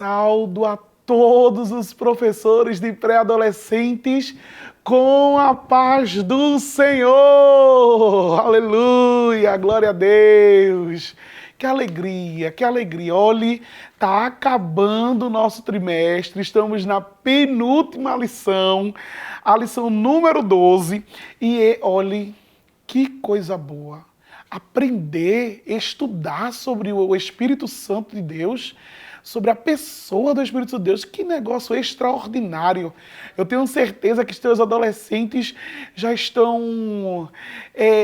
Saldo a todos os professores de pré-adolescentes com a paz do Senhor. Aleluia, glória a Deus. Que alegria, que alegria. Olhe, está acabando o nosso trimestre, estamos na penúltima lição, a lição número 12. E olhe, que coisa boa. Aprender, estudar sobre o Espírito Santo de Deus, sobre a pessoa do Espírito de Deus. Que negócio extraordinário. Eu tenho certeza que os teus adolescentes já estão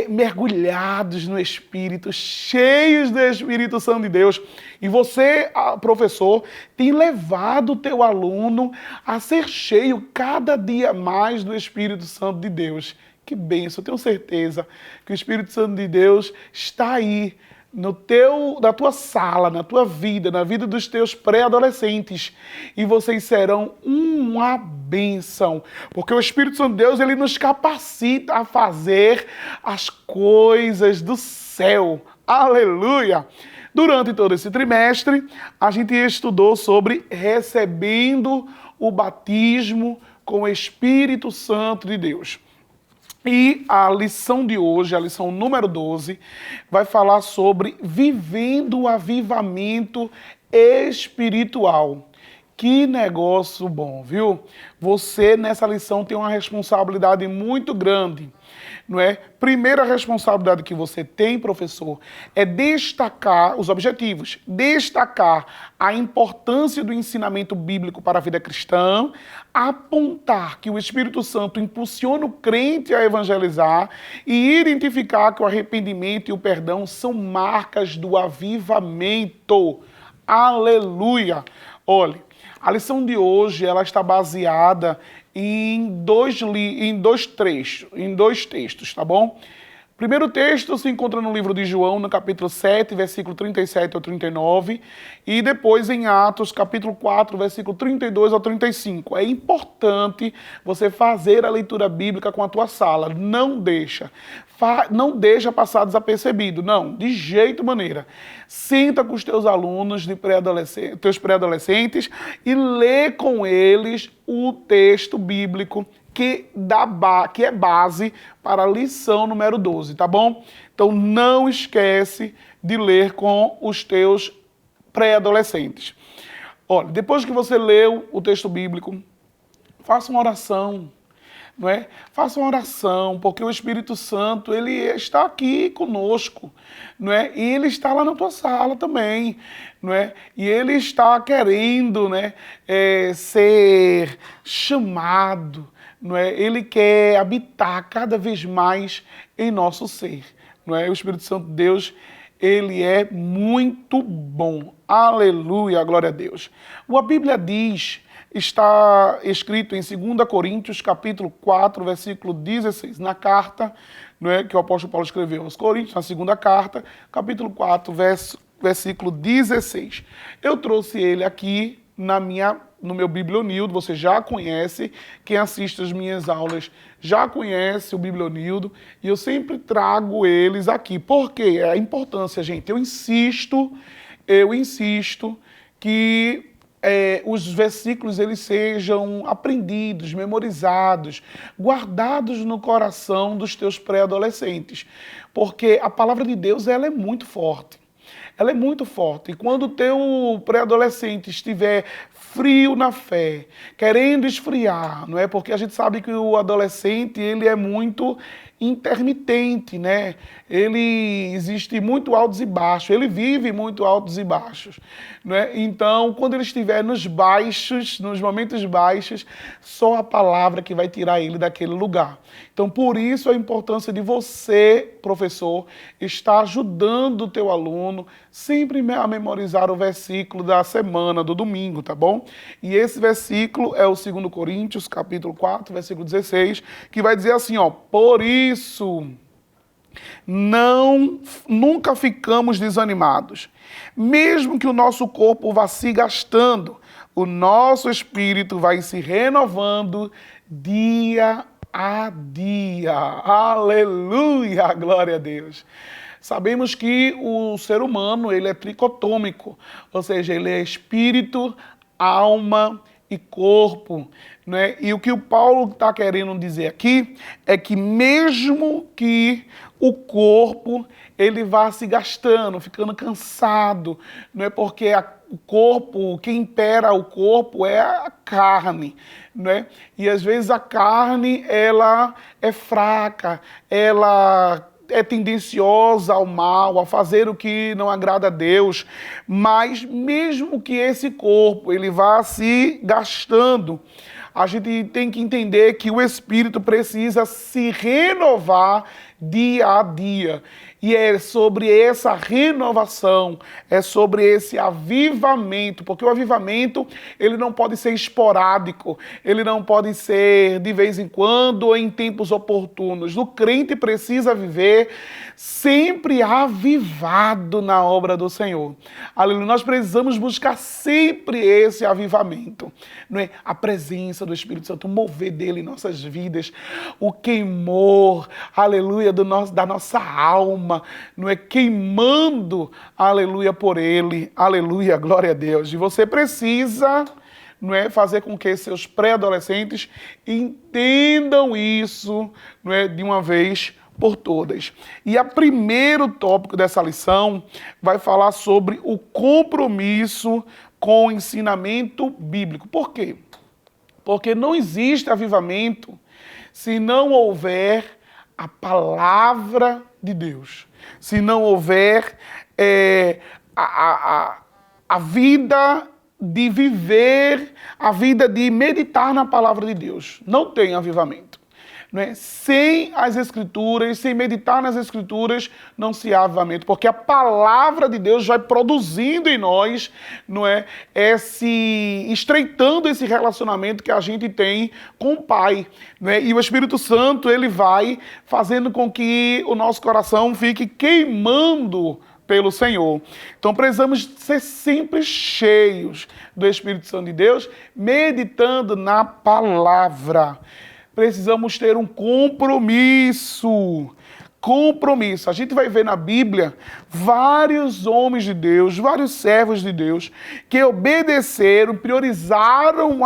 mergulhados no Espírito, cheios do Espírito Santo de Deus. E você, professor, tem levado o teu aluno a ser cheio cada dia mais do Espírito Santo de Deus. Que bênção, eu tenho certeza que o Espírito Santo de Deus está aí, na tua sala, na tua vida, na vida dos teus pré-adolescentes. E vocês serão uma bênção, porque o Espírito Santo de Deus, ele nos capacita a fazer as coisas do céu. Aleluia! Durante todo esse trimestre, a gente estudou sobre recebendo o batismo com o Espírito Santo de Deus. E a lição de hoje, a lição número 12, vai falar sobre vivendo o avivamento espiritual. Que negócio bom, viu? Você, nessa lição, tem uma responsabilidade muito grande, não é? Primeira responsabilidade que você tem, professor, é destacar os objetivos, destacar a importância do ensinamento bíblico para a vida cristã, apontar que o Espírito Santo impulsiona o crente a evangelizar e identificar que o arrependimento e o perdão são marcas do avivamento. Aleluia! Olhe, a lição de hoje ela está baseada em dois textos, tá bom? O primeiro texto se encontra no livro de João, no capítulo 7, versículo 37 ao 39, e depois em Atos, capítulo 4, versículo 32 ao 35. É importante você fazer a leitura bíblica com a tua sala, não deixa passar desapercebido, não, de jeito maneira. Senta com os teus alunos de teus pré-adolescentes e lê com eles o texto bíblico que é base para a lição número 12, tá bom? Então não esquece de ler com os teus pré-adolescentes. Olha, depois que você leu o texto bíblico, faça uma oração, não é? Faça uma oração, porque o Espírito Santo, ele está aqui conosco, não é? E ele está lá na tua sala também, não é? E ele está querendo, né, ser chamado, não é? Ele quer habitar cada vez mais em nosso ser, não é? O Espírito Santo de Deus, ele é muito bom. Aleluia, glória a Deus. A Bíblia diz, está escrito em 2 Coríntios, capítulo 4, versículo 16, na carta, não é, que o apóstolo Paulo escreveu aos Coríntios, na segunda carta, capítulo 4, versículo 16. Eu trouxe ele aqui no meu Biblionildo, você já conhece, quem assiste as minhas aulas já conhece o Biblionildo, e eu sempre trago eles aqui. Por quê? É a importância, gente. Eu insisto que os versículos eles sejam aprendidos, memorizados, guardados no coração dos teus pré-adolescentes, porque a palavra de Deus ela é muito forte. Ela é muito forte. E quando o teu pré-adolescente estiver frio na fé, querendo esfriar, não é? Porque a gente sabe que o adolescente, ele é muito intermitente, né? Ele existe muito altos e baixos, ele vive muito altos e baixos, né? Então, quando ele estiver nos baixos, nos momentos baixos, só a palavra que vai tirar ele daquele lugar. Então, por isso a importância de você, professor, estar ajudando o teu aluno sempre a memorizar o versículo da semana, do domingo, tá bom? E esse versículo é o 2 Coríntios, capítulo 4, versículo 16, que vai dizer assim, ó, por isso nunca ficamos desanimados. Mesmo que o nosso corpo vá se gastando, o nosso espírito vai se renovando dia a dia. Aleluia, glória a Deus. Sabemos que o ser humano ele é tricotômico, ou seja, ele é espírito, alma e corpo, né? E o que o Paulo está querendo dizer aqui é que mesmo que o corpo ele vá se gastando, ficando cansado, não é porque o corpo, quem impera o corpo é a carne, né? E às vezes a carne ela é fraca, ela é tendenciosa ao mal, a fazer o que não agrada a Deus, mas mesmo que esse corpo ele vá se gastando, a gente tem que entender que o espírito precisa se renovar dia a dia. E é sobre essa renovação, é sobre esse avivamento, porque o avivamento, ele não pode ser esporádico, ele não pode ser de vez em quando ou em tempos oportunos. O crente precisa viver sempre avivado na obra do Senhor. Aleluia. Nós precisamos buscar sempre esse avivamento, não é? A presença do Espírito Santo, o mover dele em nossas vidas, o queimor, aleluia, da nossa alma, não é? Queimando, aleluia, por ele, aleluia, glória a Deus. E você precisa, não é, fazer com que seus pré-adolescentes entendam isso, não é, de uma vez por todas. E o primeiro tópico dessa lição vai falar sobre o compromisso com o ensinamento bíblico. Por quê? Porque não existe avivamento se não houver a palavra de Deus, se não houver a vida de viver, a vida de meditar na palavra de Deus. Não tem avivamento. Não é? Sem as Escrituras, sem meditar nas Escrituras, não se há avivamento, porque a palavra de Deus vai produzindo em nós, não é? Estreitando esse relacionamento que a gente tem com o Pai, não é? E o Espírito Santo, ele vai fazendo com que o nosso coração fique queimando pelo Senhor. Então precisamos ser sempre cheios do Espírito Santo de Deus, meditando na palavra. Precisamos ter um compromisso. Compromisso. A gente vai ver na Bíblia vários homens de Deus, vários servos de Deus que obedeceram, priorizaram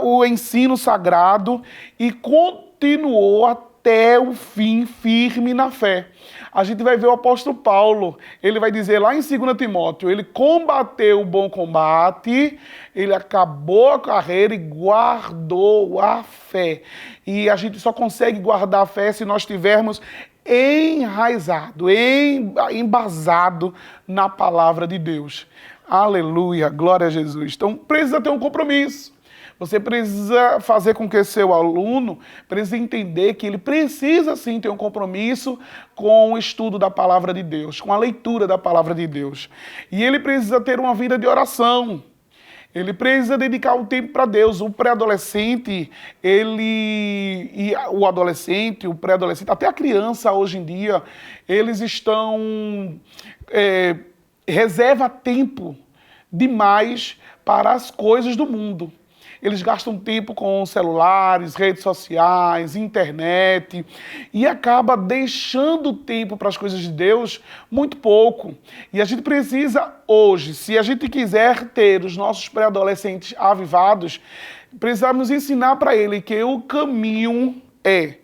o ensino sagrado e continuou até o fim firme na fé. A gente vai ver o apóstolo Paulo, ele vai dizer lá em 2 Timóteo, ele combateu o bom combate, ele acabou a carreira e guardou a fé. E a gente só consegue guardar a fé se nós tivermos enraizado, embasado na palavra de Deus. Aleluia, glória a Jesus. Então precisa ter um compromisso. Você precisa fazer com que seu aluno precise entender que ele precisa sim ter um compromisso com o estudo da palavra de Deus, com a leitura da palavra de Deus. E ele precisa ter uma vida de oração. Ele precisa dedicar um tempo para Deus. O pré-adolescente, o adolescente, o pré-adolescente, até a criança hoje em dia, eles estão... reserva tempo demais para as coisas do mundo. Eles gastam tempo com celulares, redes sociais, internet e acaba deixando tempo para as coisas de Deus muito pouco. E a gente precisa hoje, se a gente quiser ter os nossos pré-adolescentes avivados, precisamos ensinar para ele que o caminho é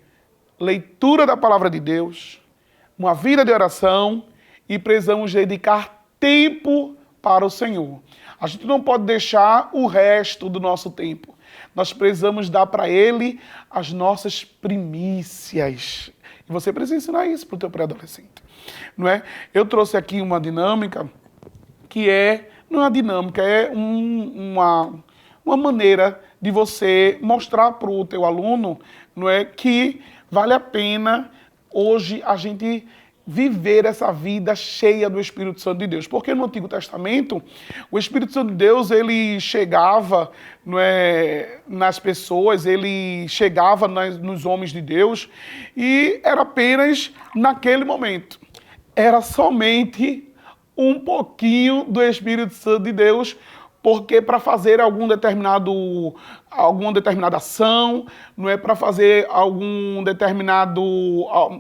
leitura da palavra de Deus, uma vida de oração e precisamos dedicar tempo para o Senhor. A gente não pode deixar o resto do nosso tempo. Nós precisamos dar para ele as nossas primícias. E você precisa ensinar isso para o teu pré-adolescente, não é? Eu trouxe aqui uma dinâmica que não é uma dinâmica, é uma maneira de você mostrar para o teu aluno, não é, que vale a pena hoje a gente viver essa vida cheia do Espírito Santo de Deus. Porque no Antigo Testamento, o Espírito Santo de Deus, ele chegava, não é, nas pessoas, ele chegava nos homens de Deus e era apenas naquele momento. Era somente um pouquinho do Espírito Santo de Deus porque para fazer alguma determinada ação, não é para fazer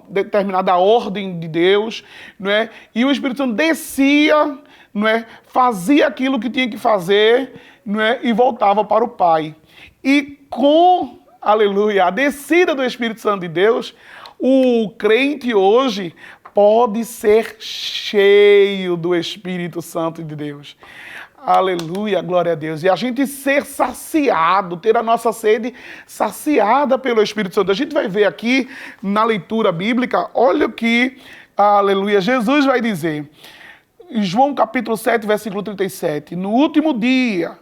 determinada ordem de Deus, não é? E o Espírito Santo descia, não é? Fazia aquilo que tinha que fazer, não é? E voltava para o Pai. E com, aleluia, a descida do Espírito Santo de Deus, o crente hoje pode ser cheio do Espírito Santo de Deus. Aleluia, glória a Deus. E a gente ser saciado, ter a nossa sede saciada pelo Espírito Santo. A gente vai ver aqui na leitura bíblica, olha o que, aleluia, Jesus vai dizer. Em João capítulo 7, versículo 37. No último dia,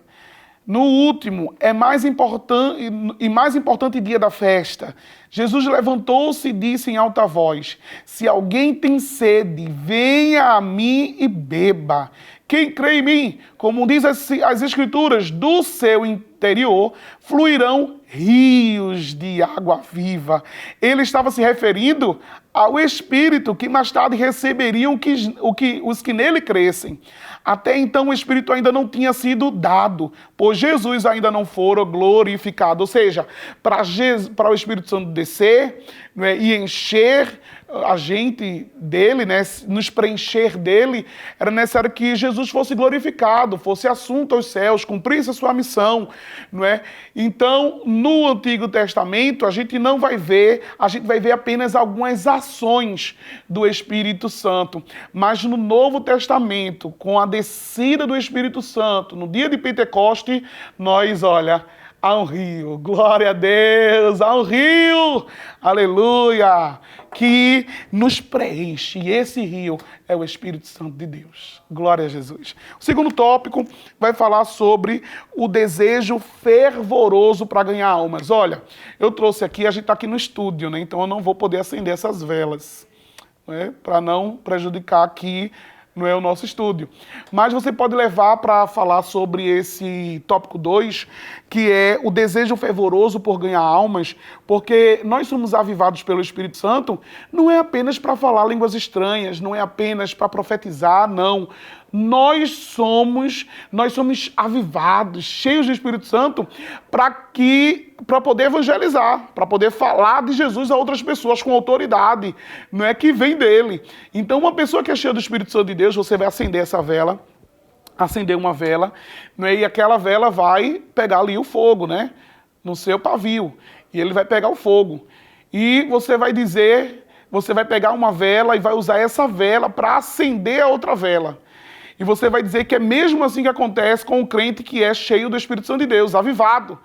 mais importante dia da festa, Jesus levantou-se e disse em alta voz: se alguém tem sede, venha a mim e beba. Quem crê em mim, como diz as Escrituras, do seu interior fluirão rios de água viva. Ele estava se referindo ao Espírito que mais tarde receberiam os que nele crescem. Até então o Espírito ainda não tinha sido dado, pois Jesus ainda não fora glorificado. Ou seja, para o Espírito Santo descer, né, e encher a gente dele, né, nos preencher dele, era necessário que Jesus fosse glorificado, fosse assunto aos céus, cumprisse a sua missão, não é? Então, no Antigo Testamento, a gente vai ver apenas algumas ações do Espírito Santo, mas no Novo Testamento, com a descida do Espírito Santo, no dia de Pentecoste, há um rio, glória a Deus, há um rio, aleluia, que nos preenche. E esse rio é o Espírito Santo de Deus. Glória a Jesus. O segundo tópico vai falar sobre o desejo fervoroso para ganhar almas. Olha, eu trouxe aqui, a gente está aqui no estúdio, né? Então eu não vou poder acender essas velas, né? Para não prejudicar aqui, não é, o nosso estúdio. Mas você pode levar para falar sobre esse tópico 2, que é o desejo fervoroso por ganhar almas, porque nós somos avivados pelo Espírito Santo, não é apenas para falar línguas estranhas, não é apenas para profetizar, não. Nós somos avivados, cheios do Espírito Santo, para poder evangelizar, para poder falar de Jesus a outras pessoas com autoridade, não é, que vem dele. Então, uma pessoa que é cheia do Espírito Santo de Deus, você vai acender uma vela, não é, e aquela vela vai pegar ali o fogo, né, no seu pavio, e ele vai pegar o fogo. E você vai pegar uma vela e vai usar essa vela para acender a outra vela. E você vai dizer que é mesmo assim que acontece com o crente que é cheio do Espírito Santo de Deus, avivado.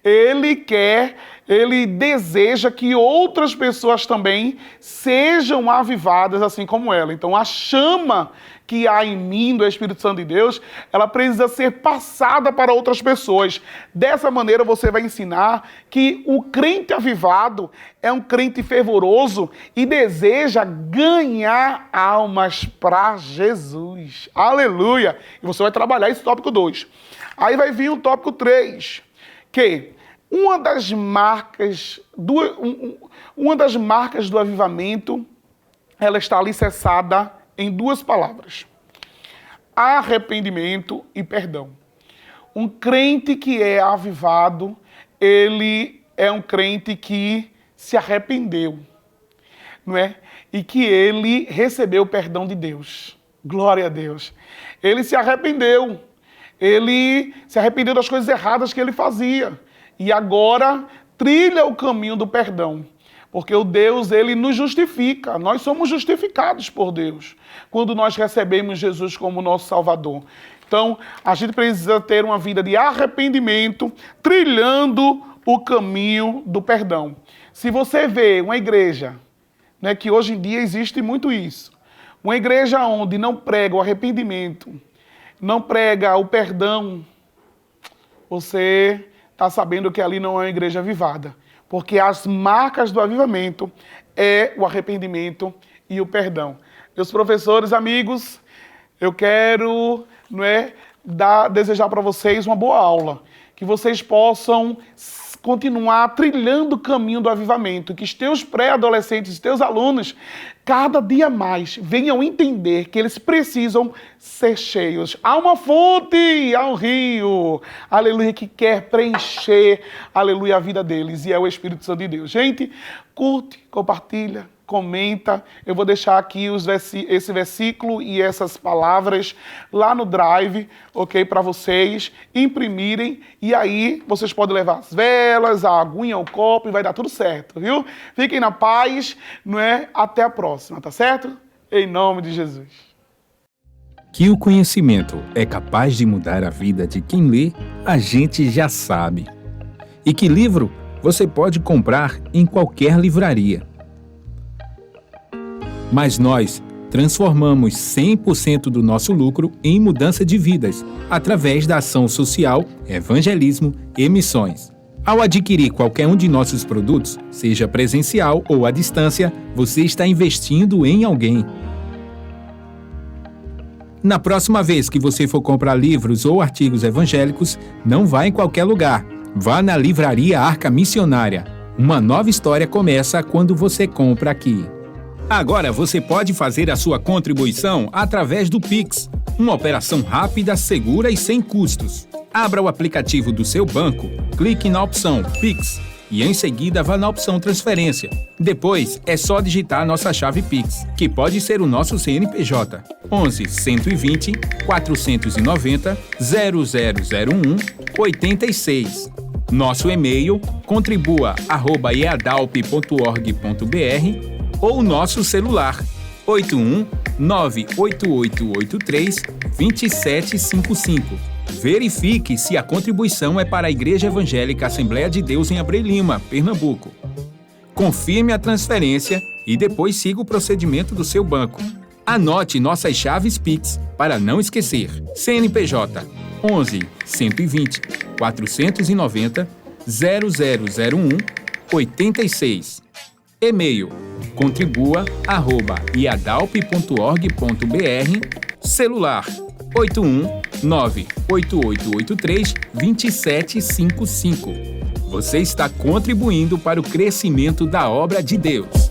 Ele deseja que outras pessoas também sejam avivadas assim como ela. Então a chama que há em mim do Espírito Santo de Deus, ela precisa ser passada para outras pessoas. Dessa maneira você vai ensinar que o crente avivado é um crente fervoroso e deseja ganhar almas para Jesus. Aleluia! E você vai trabalhar esse tópico 2. Aí vai vir o tópico 3, que uma das marcas do avivamento, ela está alicerçada em 2 palavras: arrependimento e perdão. Um crente que é avivado, ele é um crente que se arrependeu, não é? E que ele recebeu o perdão de Deus. Glória a Deus. Ele se arrependeu das coisas erradas que ele fazia. E agora trilha o caminho do perdão. Porque o Deus, ele nos justifica. Nós somos justificados por Deus quando nós recebemos Jesus como nosso Salvador. Então, a gente precisa ter uma vida de arrependimento, trilhando o caminho do perdão. Se você vê uma igreja, né, que hoje em dia existe muito isso, uma igreja onde não prega o arrependimento, não prega o perdão, você está sabendo que ali não é uma igreja avivada. Porque as marcas do avivamento é o arrependimento e o perdão. Meus professores, amigos, eu quero, desejar para vocês uma boa aula. Que vocês possam continuar trilhando o caminho do avivamento, que os teus pré-adolescentes, os teus alunos, cada dia mais venham entender que eles precisam ser cheios. Há uma fonte, há um rio, aleluia, que quer preencher, aleluia, a vida deles, e é o Espírito Santo de Deus. Gente, curte, compartilha, comenta. Eu vou deixar aqui esse versículo e essas palavras lá no Drive, ok? Para vocês imprimirem. E aí vocês podem levar as velas, a aguinha, o copo e vai dar tudo certo, viu? Fiquem na paz, não é? Até a próxima, tá certo? Em nome de Jesus. Que o conhecimento é capaz de mudar a vida de quem lê, a gente já sabe. E que livro você pode comprar em qualquer livraria. Mas nós transformamos 100% do nosso lucro em mudança de vidas, através da ação social, evangelismo e missões. Ao adquirir qualquer um de nossos produtos, seja presencial ou à distância, você está investindo em alguém. Na próxima vez que você for comprar livros ou artigos evangélicos, não vá em qualquer lugar. Vá na Livraria Arca Missionária. Uma nova história começa quando você compra aqui. Agora você pode fazer a sua contribuição através do Pix, uma operação rápida, segura e sem custos. Abra o aplicativo do seu banco, clique na opção Pix e em seguida vá na opção Transferência. Depois é só digitar nossa chave Pix, que pode ser o nosso CNPJ 11 120 490 0001 86. Nosso e-mail contribua@eadalp.org.br ou nosso celular 81 98883 2755. Verifique se a contribuição é para a Igreja Evangélica Assembleia de Deus em Abreu Lima, Pernambuco. Confirme a transferência e depois siga o procedimento do seu banco. Anote nossas chaves Pix para não esquecer. CNPJ 11 120 490 0001 86. E-mail contribua@iadalp.org.br. Celular 81 98883 2755. Você está contribuindo para o crescimento da obra de Deus.